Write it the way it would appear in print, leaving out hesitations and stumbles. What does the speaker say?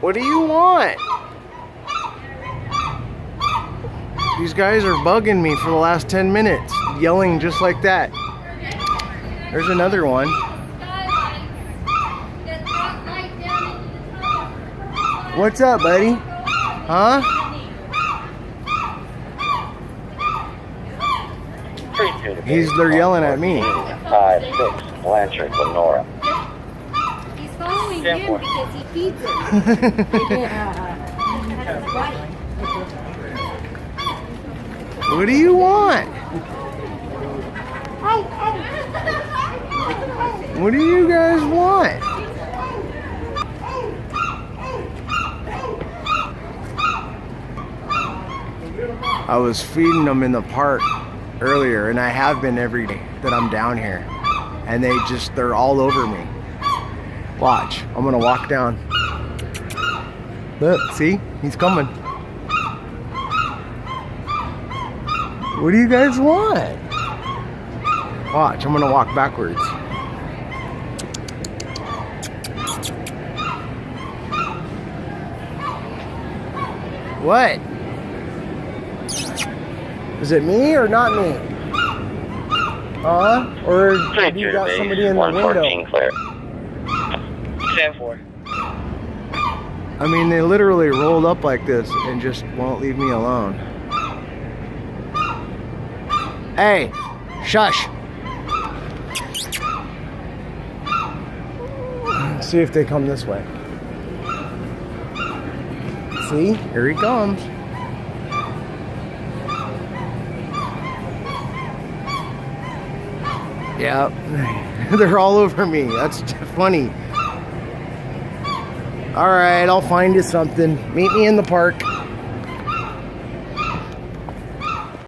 What do you want? These guys are bugging me for the last 10 minutes, yelling just like that. There's another one. What's up, buddy? Huh? They're yelling at me. 5-6 Blanchard, Lenora. He's following him because he feeds him. What do you want? What do you guys want? I was feeding them in the park earlier, and I have been every day that I'm down here, and they're all over me. Watch, I'm gonna walk down. Look, see, he's coming. What do you guys want? Watch, I'm gonna walk backwards. What? Is it me or not me? Or you got somebody in the window? Clear. 10-4. I mean, they literally rolled up like this and just won't leave me alone. Hey, shush. Let's see if they come this way. See, here he comes. Yep, they're all over me. That's funny. All right, I'll find you something. Meet me in the park.